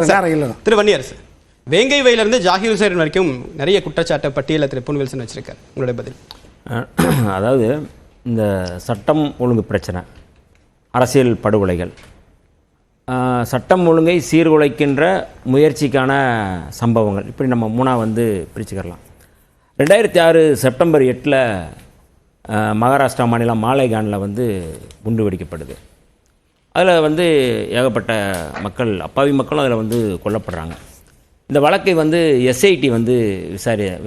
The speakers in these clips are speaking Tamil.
திரு வன்னியர் சார், வேங்கை வயலிருந்து ஜாகிர் ஹுசைன் வரைக்கும் நிறைய குற்றச்சாட்டு பட்டியலை திரு பொன் வில்சன் வச்சிருக்காரு. உங்களுடைய பதில்? அதாவது இந்த சட்டம் ஒழுங்கு பிரச்சனை, அரசியல் படுகொலைகள், சட்டம் ஒழுங்கை சீர்குலைக்கின்ற முயற்சிக்கான சம்பவங்கள், இப்படி நம்ம மூணாக பிரிச்சுக்கலாம். 2006 செப்டம்பர் 8 மகாராஷ்டிரா மாநிலம் மாலேகானில் குண்டு வெடிக்கப்படுது. அதில் ஏகப்பட்ட மக்கள், அப்பாவி மக்களும் அதில் கொல்லப்படுறாங்க. இந்த வழக்கை எஸ்ஐடி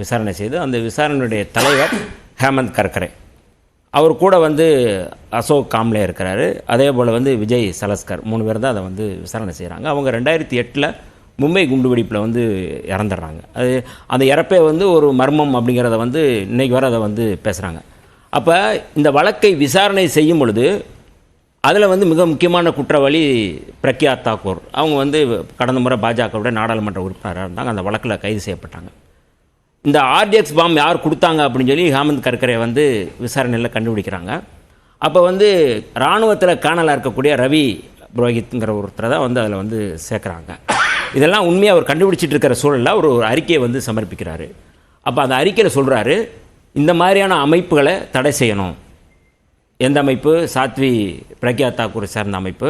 விசாரணை செய்து அந்த விசாரணையுடைய தலைவர் ஹேமந்த் கர்கரே, அவர் கூட அசோக் காம்லே இருக்கிறாரு. அதே போல் விஜய் சலஸ்கர், 3 பேர் தான் அதை விசாரணை செய்கிறாங்க. அவங்க 2008 மும்பை குண்டுவெடிப்பில் இறந்துடுறாங்க. அது அந்த இறப்பே ஒரு மர்மம் அப்படிங்கிறத இன்றைக்கி வர அதை பேசுகிறாங்க. அப்போ இந்த வழக்கை விசாரணை செய்யும் பொழுது அதில் மிக முக்கியமான குற்றவாளி பிரக்யா தாக்கூர். அவங்க கடந்த முறை பாஜகவுடைய நாடாளுமன்ற உறுப்பினராக இருந்தாங்க. அந்த வழக்கில் கைது செய்யப்பட்டாங்க. இந்த ஆர்டிஎக்ஸ் பாம் யார் கொடுத்தாங்க அப்படின்னு சொல்லி ஹேமந்த் கர்கரே விசாரணையில் கண்டுபிடிக்கிறாங்க. அப்போ இராணுவத்தில் காணலாக இருக்கக்கூடிய ரவி புரோஹித்ங்கிற ஒருத்தரை தான் அதில் சேர்க்குறாங்க. இதெல்லாம் உண்மையாக அவர் கண்டுபிடிச்சிட்டு இருக்கிற சூழலில் ஒரு அறிக்கையை சமர்ப்பிக்கிறாரு. அப்போ அந்த அறிக்கையில் சொல்கிறாரு, இந்த மாதிரியான அமைப்புகளை தடை செய்யணும். எந்த அமைப்பு? சாத்வி பிரக்யா தாக்கூரை சேர்ந்த அமைப்பு.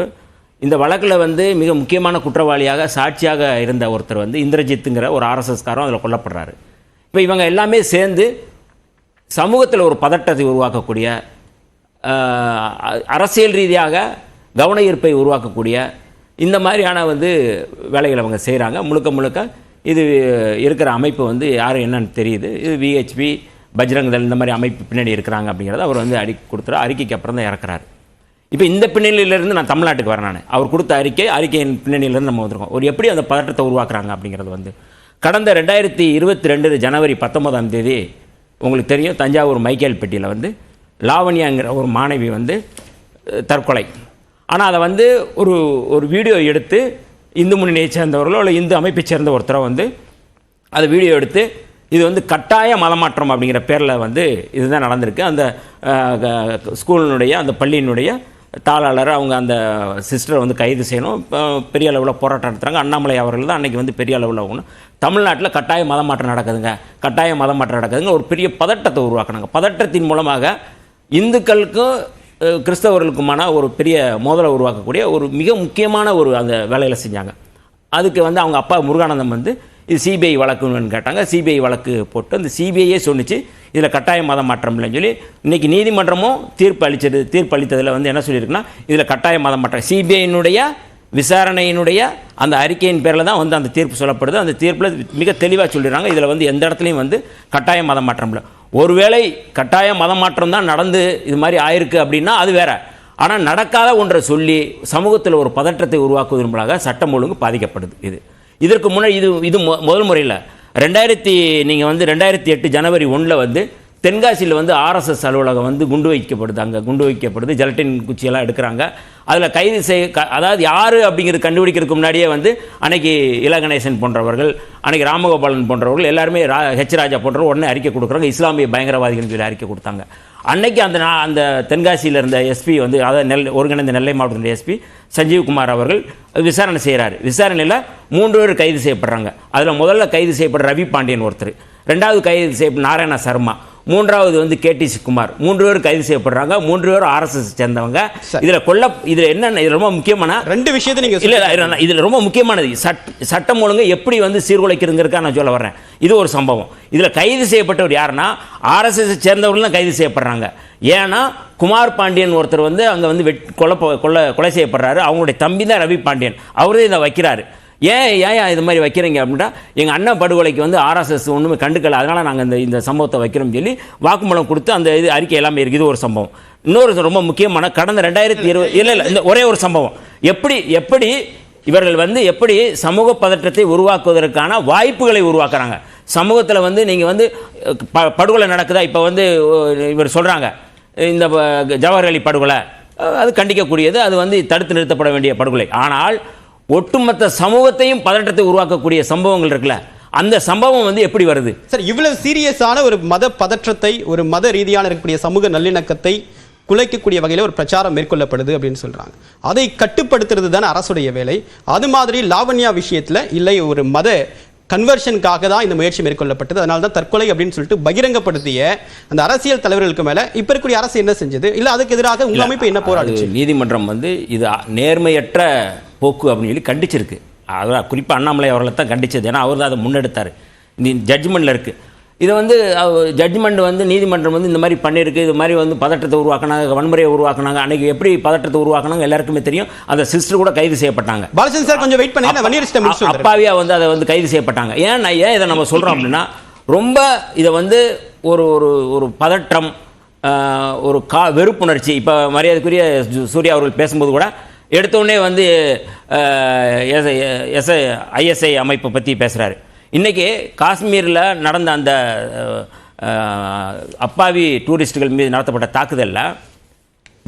இந்த வழக்கில் மிக முக்கியமான குற்றவாளியாக சாட்சியாக இருந்த ஒருத்தர் இந்திரஜித்துங்கிற ஒரு ஆர்எஸ்எஸ்காரரும் அதில் கொல்லப்படுறாரு. இப்போ இவங்க எல்லாமே சேர்ந்து சமூகத்தில் ஒரு பதட்டத்தை உருவாக்கக்கூடிய, அரசியல் ரீதியாக கவன ஈர்ப்பை உருவாக்கக்கூடிய இந்த மாதிரியான வேலைகளை அவங்க செய்கிறாங்க. முழுக்க இது இருக்கிற அமைப்பு யார் என்னன்னு தெரியுது. இது விஹெச்பி, பஜ்ரங் தள், இந்த மாதிரி அமைப்பு பின்னாடி இருக்கிறாங்க அப்படிங்கிறத அவர் அறிக்கை கொடுத்துரு. அறிக்கைக்கு அப்புறம் தான் இறக்குறாரு. இப்போ இந்த பின்னணியிலேருந்து நான் தமிழ்நாட்டுக்கு வரேன். அவர் கொடுத்த அறிக்கையின் பின்னணியிலேருந்து நம்ம வந்திருக்கோம். ஒரு எப்படி அந்த பதட்டத்தை உருவாக்குறாங்க அப்படிங்கிறது கடந்த 2022 ஜனவரி 19 உங்களுக்கு தெரியும், தஞ்சாவூர் மைக்கேல்பட்டியில் லாவண்யாங்கிற ஒரு மாணவி தற்கொலை. ஆனால் அதை ஒரு வீடியோ எடுத்து இந்து முன்னணியை சேர்ந்தவர்களோ இல்லை இந்து அமைப்பை சேர்ந்த ஒருத்தரை அதை வீடியோ எடுத்து இது கட்டாய மதமாற்றம் அப்படிங்கிற பேரில் இதுதான் நடந்திருக்கு. அந்த ஸ்கூலினுடைய, அந்த பள்ளியினுடைய தாளாளர், அவங்க அந்த சிஸ்டரை கைது செய்யணும். பெரிய அளவில் போராட்டம் நடத்துகிறாங்க. அண்ணாமலை அவர்கள் தான் அன்றைக்கி பெரிய அளவில் ஆகணும். தமிழ்நாட்டில் கட்டாய மதமாற்றம் நடக்குதுங்க, கட்டாய மதமாற்றம் நடக்குதுங்க, ஒரு பெரிய பதட்டத்தை உருவாக்குனாங்க. பதட்டத்தின் மூலமாக இந்துக்களுக்கும் கிறிஸ்தவர்களுக்குமான ஒரு பெரிய மோதலை உருவாக்கக்கூடிய ஒரு மிக முக்கியமான ஒரு அந்த வேலையில் செஞ்சாங்க. அதுக்கு அவங்க அப்பா முருகானந்தம் இது சிபிஐ வழக்குன்னு கேட்டாங்க. சிபிஐ வழக்கு போட்டு அந்த சிபிஐயே சொன்னிச்சு இதில் கட்டாய மதம் மாற்றம் இல்லைன்னு சொல்லி. இன்றைக்கி நீதிமன்றமும் தீர்ப்பு அளித்ததில் என்ன சொல்லியிருக்குன்னா, இதில் கட்டாய மதம் மாற்றம், சிபிஐயினுடைய விசாரணையினுடைய அந்த அறிக்கையின் பேரில் தான் அந்த தீர்ப்பு சொல்லப்படுது. அந்த தீர்ப்பில் மிக தெளிவாக சொல்லிடுறாங்க, இதில் எந்த இடத்துலையும் கட்டாய மதம் மாற்றம் இல்லை. ஒருவேளை கட்டாய மதம் மாற்றம் தான் நடந்து இது மாதிரி ஆயிருக்கு அப்படின்னா அது வேற. ஆனால் நடக்காத ஒன்றை சொல்லி சமூகத்தில் ஒரு பதற்றத்தை உருவாக்குவதன் மூலமாக சட்டம் ஒழுங்கு பாதிக்கப்படுது. இதற்கு முன்னாடி இது முதல் முறையில் 2008 ஜனவரி 1 தென்காசியில் ஆர்எஸ்எஸ் அலுவலகம் குண்டு வைக்கப்படுது. அங்கே குண்டு வைக்கப்படுது, ஜெலட்டின் குச்சியெல்லாம் எடுக்கிறாங்க. அதில் கைது அதாவது யார் அப்படிங்கிறது கண்டுபிடிக்கிறதுக்கு முன்னாடியே அன்னைக்கு இலகணேசன் போன்றவர்கள், அன்னைக்கு ராமகோபாலன் போன்றவர்கள் எல்லாருமே ஹெச் ராஜா போன்றவர்கள் உடனே அறிக்கை கொடுக்குறாங்க. இஸ்லாமிய பயங்கரவாதிகள் சொல்லி அறிக்கை கொடுத்தாங்க. அன்னைக்கு அந்த தென்காசியில் இருந்த எஸ்பி அதாவது ஒருங்கிணைந்த நெல்லை மாவட்டத்தினுடைய எஸ்பி சஞ்சீவ்குமார் அவர்கள் விசாரணை செய்கிறார். விசாரணையில் 3 பேர் கைது செய்யப்படுறாங்க. அதில் முதல்ல கைது செய்யப்படுற ரவி பாண்டியன் ஒருத்தர், 2வது கைது செய்யப்பட்ட நாராயண சர்மா, 3வது கேடி குமார், 3 பேர் கைது செய்யப்படுறாங்க. 3 பேரும் ஆர்எஸ்எஸ் சேர்ந்தவங்க. இதில் என்னென்ன, இது ரொம்ப முக்கியமான 2 விஷயத்தை நீங்கள் இல்லை, இதில் ரொம்ப முக்கியமானது சட்டம் ஒழுங்கு எப்படி சீர்குலைக்கிறதுங்கிறதுக்காக நான் சொல்ல வர்றேன். இது ஒரு சம்பவம். இதில் கைது செய்யப்பட்டவர் யாருன்னா ஆர்எஸ்எஸ் சேர்ந்தவர்கள் தான் கைது செய்யப்படுறாங்க. ஏன்னா குமார் பாண்டியன் ஒருத்தர் அங்கே கொலை செய்யப்படுறாரு. அவங்களுடைய தம்பி தான் ரவி பாண்டியன், அவரே இதை வைக்கிறாரு. ஏன் இது மாதிரி வைக்கிறீங்க அப்படின்னா, எங்கள் அண்ணன் படுகொலைக்கு ஆர்எஸ்எஸ் ஒன்றுமே கண்டுக்கல, அதனால் நாங்கள் இந்த சம்பவத்தை வைக்கிறோம்னு சொல்லி வாக்குமூலம் கொடுத்து அந்த இது அறிக்கை எல்லாமே இருக்குது. இது ஒரு சம்பவம். இன்னொரு ரொம்ப முக்கியமான கடந்த 2020 இல்லை இந்த ஒரே ஒரு சம்பவம், எப்படி இவர்கள் எப்படி சமூக பதற்றத்தை உருவாக்குவதற்கான வாய்ப்புகளை உருவாக்குறாங்க. சமூகத்தில் நீங்கள் படுகொலை நடக்குதா, இப்போ இவர் சொல்கிறாங்க இந்த ஜவஹர் அலி படுகொலை, அது கண்டிக்கக்கூடியது, அது தடுத்து நிறுத்தப்பட வேண்டிய படுகொலை. ஆனால் ஒட்டுமொத்த சமூகத்தையும் பதற்றத்தை உருவாக்கக்கூடிய சம்பவங்கள் இருக்குல்ல, அந்த சம்பவம் எப்படி வருது சார்? இவ்வளவு சீரியஸான ஒரு மத பதற்றத்தை, ஒரு மத ரீதியான இருக்கக்கூடிய சமூக நல்லிணக்கத்தை குலைக்கக்கூடிய வகையில் ஒரு பிரச்சாரம் மேற்கொள்ளப்படுது அப்படின்னு சொல்றாங்க. அதை கட்டுப்படுத்துறது தானே அரசுடைய வேலை. அது மாதிரி லாவண்யா விஷயத்துல இல்லை ஒரு மத கன்வர்ஷனுக்காக தான் இந்த முயற்சி மேற்கொள்ளப்பட்டது, அதனால தான் தற்கொலை அப்படின்னு சொல்லிட்டு பகிரங்கப்படுத்திய அந்த அரசியல் தலைவர்களுக்கு மேல இப்ப இருக்கக்கூடிய அரசு என்ன செஞ்சது, இல்ல அதுக்கு எதிராக உங்க அமைப்பு என்ன போராடுச்சு? நீதிமன்றம் வந்து இது நேர்மையற்ற போக்கு அப்படின்னு சொல்லி கண்டிச்சிருக்கு. அதான் குறிப்பாக அண்ணாமலை அவர்களை தான் கண்டிச்சது. ஏன்னா அவர் தான் அதை முன்னெடுத்தார். ஜட்ஜ்மெண்ட்டில் இருக்குது. இதை வந்து ஜட்ஜ்மெண்ட் வந்து நீதிமன்றம் வந்து இந்த மாதிரி பண்ணியிருக்கு, இது மாதிரி வந்து பதற்றத்தை உருவாக்கினாங்க, வன்முறையை உருவாக்கினாங்க. அன்றைக்கி எப்படி பதற்றத்தை உருவாக்கினாங்க எல்லாருக்குமே தெரியும். அந்த சிஸ்டர் கூட கைது செய்யப்பட்டாங்க. பாலச்சந்திரன் சார் கொஞ்சம் வெயிட் பண்ணி அப்பாவியாக வந்து அதை வந்து கைது செய்யப்பட்டாங்க. ஏன் இதை நம்ம சொல்கிறோம் அப்படின்னா, ரொம்ப இதை வந்து ஒரு ஒரு ஒரு பதற்றம், ஒரு வெறுப்புணர்ச்சி. இப்போ மரியாதைக்குரிய சூர்யா அவர்கள் பேசும்போது கூட எடுத்தோடனே வந்து ஐஎஸ்ஐ அமைப்பை பற்றி பேசுகிறாரு. இன்றைக்கி காஷ்மீரில் நடந்த அந்த அப்பாவி டூரிஸ்டுகள் மீது நடத்தப்பட்ட தாக்குதலில்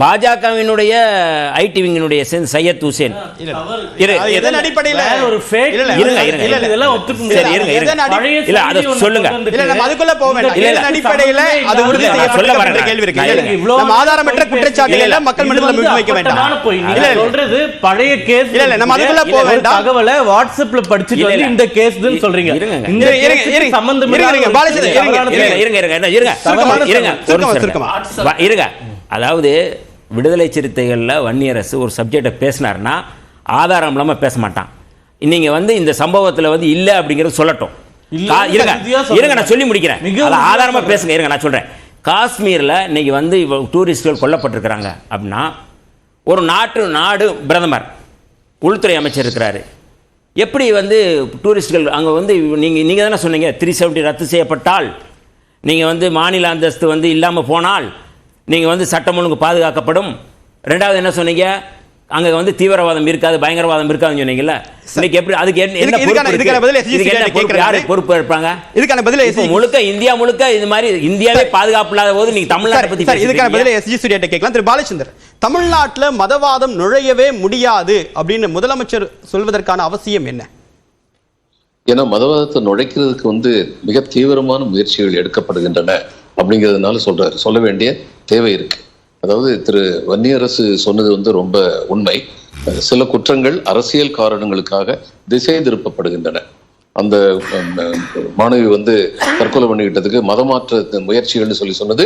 பாஜகவினுடைய ஐடி விங்கினுடைய சையத் ஹுசேன் தகவலை வாட்ஸ்அப்ல படிச்சுட்டு இந்த கேஸ் சொல்றீங்க. அதாவது விடுதலை சிறுத்தைகளில் வன்னியரசு ஒரு சப்ஜெக்டை பேசினார்னா ஆதாரம் இல்லாமல் பேச மாட்டான். நீங்கள் வந்து இந்த சம்பவத்தில் வந்து இல்லை அப்படிங்கிறது சொல்லட்டும். இருங்க நான் சொல்லி முடிக்கிறேன். அதை ஆதாரமாக பேசுங்க. இருங்க நான் சொல்கிறேன். காஷ்மீரில் இன்னைக்கு வந்து டூரிஸ்டுகள் கொல்லப்பட்டிருக்கிறாங்க அப்படின்னா ஒரு நாடு பிரதமர், உள்துறை அமைச்சர் இருக்கிறாரு. எப்படி வந்து டூரிஸ்டுகள் அங்கே வந்து நீங்கள் தானே சொன்னீங்க 370 ரத்து செய்யப்பட்டால், நீங்கள் வந்து மாநில அந்தஸ்து வந்து இல்லாமல் போனால் நீங்கள் வந்து சட்டம் ஒழுங்கு பாதுகாக்கப்படும். ரெண்டாவது என்ன சொன்னீங்க, அங்கே வந்து தீவிரவாதம் இருக்காது, பயங்கரவாதம் இருக்காதுன்னு சொன்னீங்கல்ல. இன்னைக்கு எப்படி அதுக்கு யாரு பொறுப்பு இருப்பாங்க? இதுக்கான பதில் முழுக்க இந்தியா முழுக்க இது மாதிரி இந்தியாவே பாதுகாப்பு இல்லாத போது நீங்க தமிழ்நாட்டை பத்தி இதுக்கான பதில் எஸ்ஜி சூர்யாட்ட கேட்கலாம். திரு பாலச்சந்திரன், தமிழ்நாட்டில் மதவாதம் நுழையவே முடியாது அப்படின்னு முதலமைச்சர் சொல்வதற்கான அவசியம் என்ன? ஏன்னா மதவாதத்தை நுழைக்கிறதுக்கு வந்து மிக தீவிரமான முயற்சிகள் எடுக்கப்படுகின்றன அப்படிங்கிறதுனால சொல்ல வேண்டிய தேவை இருக்கு. அதாவது திரு வன்னியரசு சொன்னது வந்து ரொம்ப உண்மை. சில குற்றங்கள் அரசியல் காரணங்களுக்காக திசை திருப்பப்படுகின்றன. அந்த மாணவி வந்து தற்கொலை பண்ணிக்கிட்டதுக்கு மதமாற்ற முயற்சிகள்னு சொன்னது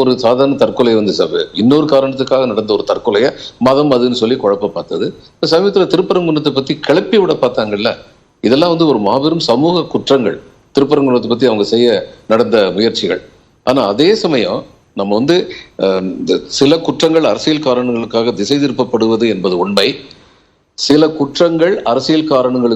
ஒரு சாதாரண தற்கொலை வந்து இன்னொரு காரணத்துக்காக நடந்த ஒரு தற்கொலையை மதம் அதுன்னு சொல்லி குழப்ப பார்த்தது. சமீபத்தில் திருப்பரங்குன்றத்தை பத்தி கிளப்பி விட பார்த்தாங்கல்ல. இதெல்லாம் வந்து ஒரு மாபெரும் சமூக குற்றங்கள், திருப்பரங்குன்றத்தை பத்தி அவங்க செய்ய நடந்த முயற்சிகள். ஆனா அதே சமயம் நம்ம வந்து சில குற்றங்கள் அரசியல் காரணங்களுக்காக திசை திருப்பப்படுவது என்பது உண்மை. சில குற்றங்கள் அரசியல் காரணங்களுக்கு